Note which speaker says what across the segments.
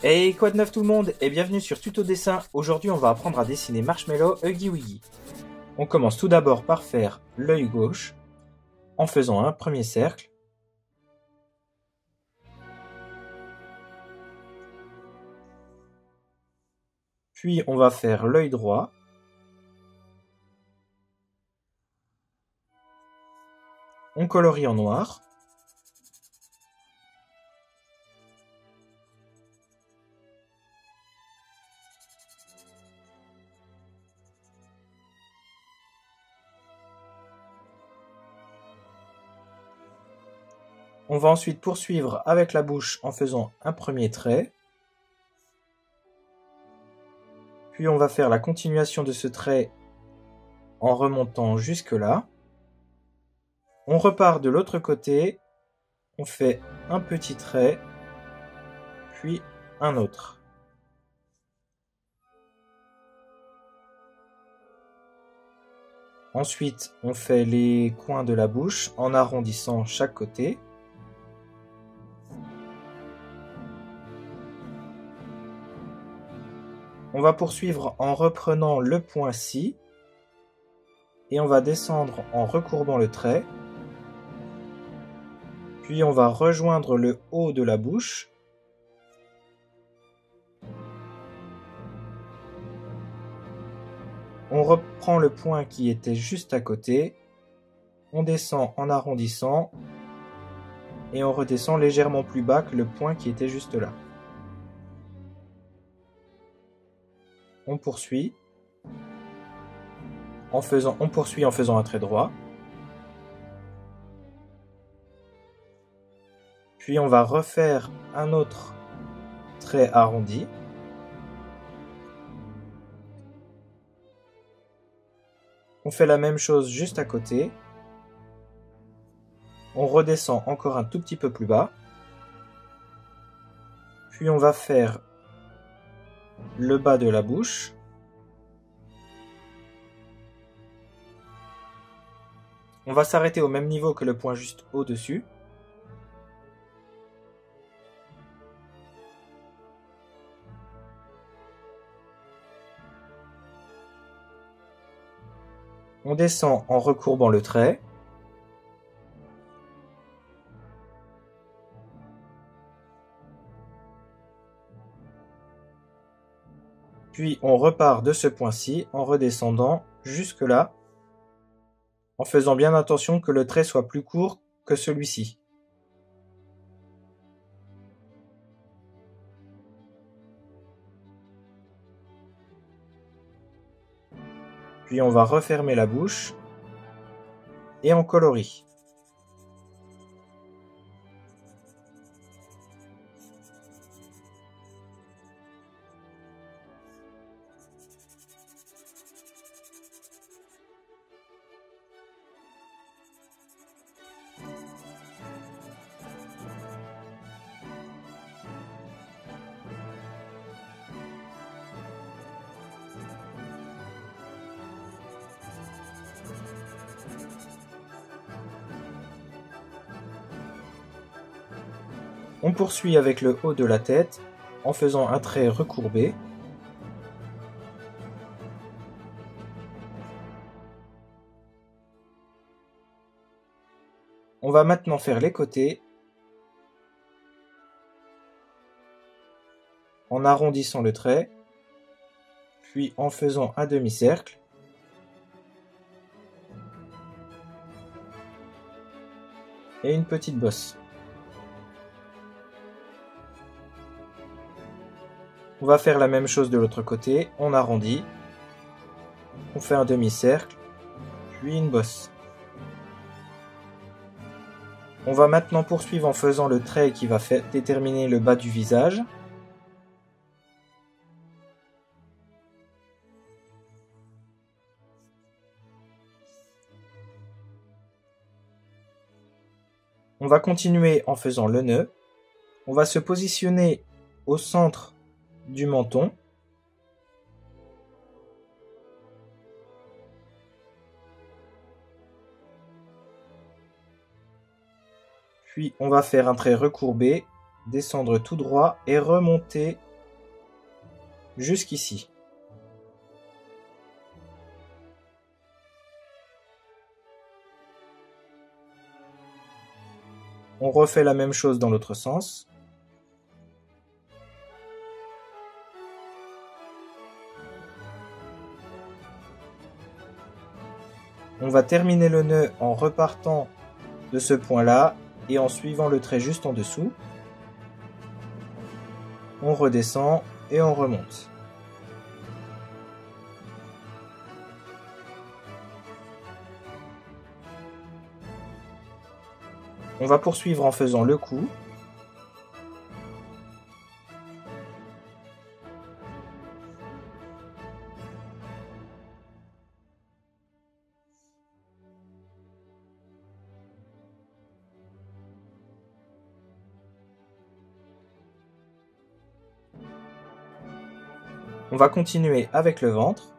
Speaker 1: Hey, quoi de neuf tout le monde et bienvenue sur Tuto Dessin. Aujourd'hui on va apprendre à dessiner Marshmallow Huggy Wuggy. On commence tout d'abord par faire l'œil gauche en faisant un premier cercle. Puis on va faire l'œil droit. On colorie en noir. On va ensuite poursuivre avec la bouche en faisant un premier trait. Puis on va faire la continuation de ce trait en remontant jusque là. On repart de l'autre côté. On fait un petit trait, puis un autre. Ensuite, on fait les coins de la bouche en arrondissant chaque côté. On va poursuivre en reprenant le point-ci et on va descendre en recourbant le trait. Puis on va rejoindre le haut de la bouche. On reprend le point qui était juste à côté. On descend en arrondissant et on redescend légèrement plus bas que le point qui était juste là. On poursuit en faisant un trait droit. Puis on va refaire un autre trait arrondi. On fait la même chose juste à côté. On redescend encore un tout petit peu plus bas. Puis on va faire le bas de la bouche. On va s'arrêter au même niveau que le point juste au-dessus. On descend en recourbant le trait. Puis on repart de ce point-ci en redescendant jusque là, en faisant bien attention que le trait soit plus court que celui-ci. Puis on va refermer la bouche et on colorie. On poursuit avec le haut de la tête en faisant un trait recourbé. On va maintenant faire les côtés en arrondissant le trait, puis en faisant un demi-cercle. Et une petite bosse. On va faire la même chose de l'autre côté, on arrondit, on fait un demi-cercle, puis une bosse. On va maintenant poursuivre en faisant le trait qui va déterminer le bas du visage. On va continuer en faisant le nœud. On va se positionner au centre du menton. Puis on va faire un trait recourbé, descendre tout droit et remonter jusqu'ici. On refait la même chose dans l'autre sens. On va terminer le nœud en repartant de ce point-là et en suivant le trait juste en dessous. On redescend et on remonte. On va poursuivre en faisant le coup. On va continuer avec le ventre.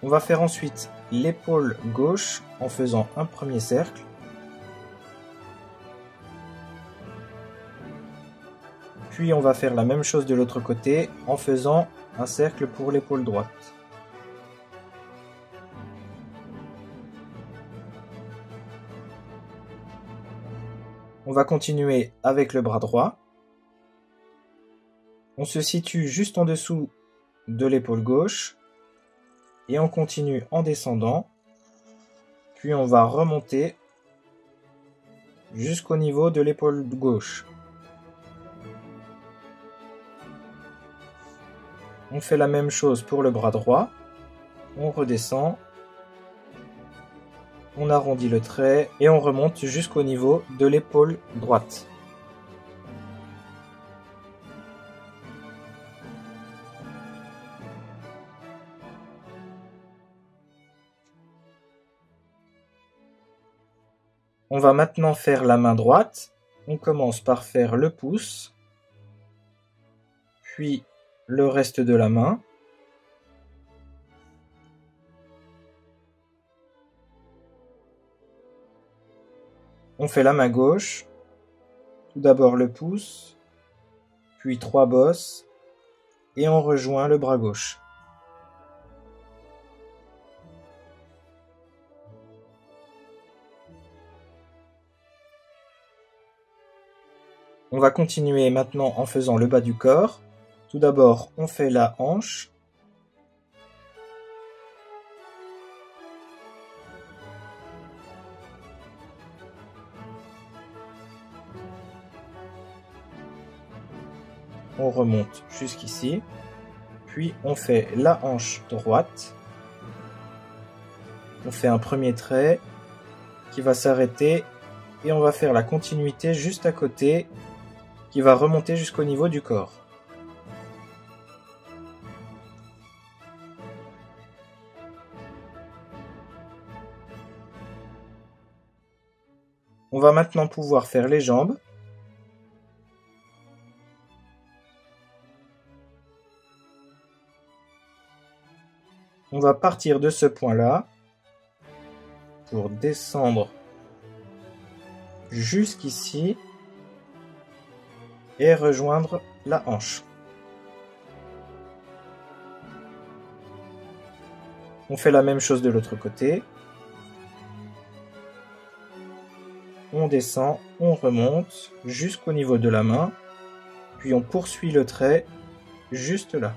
Speaker 1: On va faire ensuite l'épaule gauche en faisant un premier cercle. Puis on va faire la même chose de l'autre côté en faisant un cercle pour l'épaule droite. On va continuer avec le bras droit. On se situe juste en dessous de l'épaule gauche et on continue en descendant. Puis on va remonter jusqu'au niveau de l'épaule gauche. On fait la même chose pour le bras droit. On redescend. On arrondit le trait et on remonte jusqu'au niveau de l'épaule droite. On va maintenant faire la main droite. On commence par faire le pouce, puis le reste de la main. On fait la main gauche, tout d'abord le pouce, puis 3 bosses, et on rejoint le bras gauche. On va continuer maintenant en faisant le bas du corps. Tout d'abord, on fait la hanche. On remonte jusqu'ici. Puis on fait la hanche droite. On fait un premier trait qui va s'arrêter et on va faire la continuité juste à côté qui va remonter jusqu'au niveau du corps. On va maintenant pouvoir faire les jambes. On va partir de ce point-là pour descendre jusqu'ici et rejoindre la hanche. On fait la même chose de l'autre côté. On descend, on remonte jusqu'au niveau de la main, puis on poursuit le trait juste là.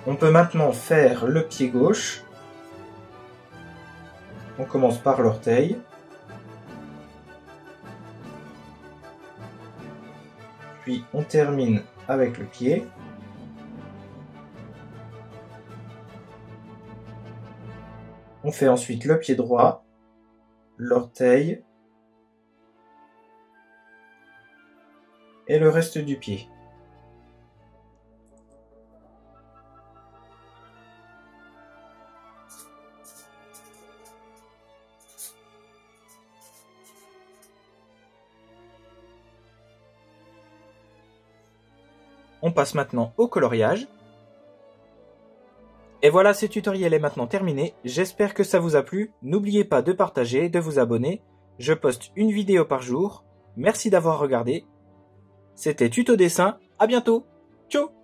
Speaker 1: On peut maintenant faire le pied gauche. On commence par l'orteil. Puis on termine avec le pied. On fait ensuite le pied droit, l'orteil, et le reste du pied. On passe maintenant au coloriage. Et voilà, ce tutoriel est maintenant terminé. J'espère que ça vous a plu. N'oubliez pas de partager, de vous abonner. Je poste une vidéo par jour. Merci d'avoir regardé. C'était Tuto Dessin. À bientôt. Ciao!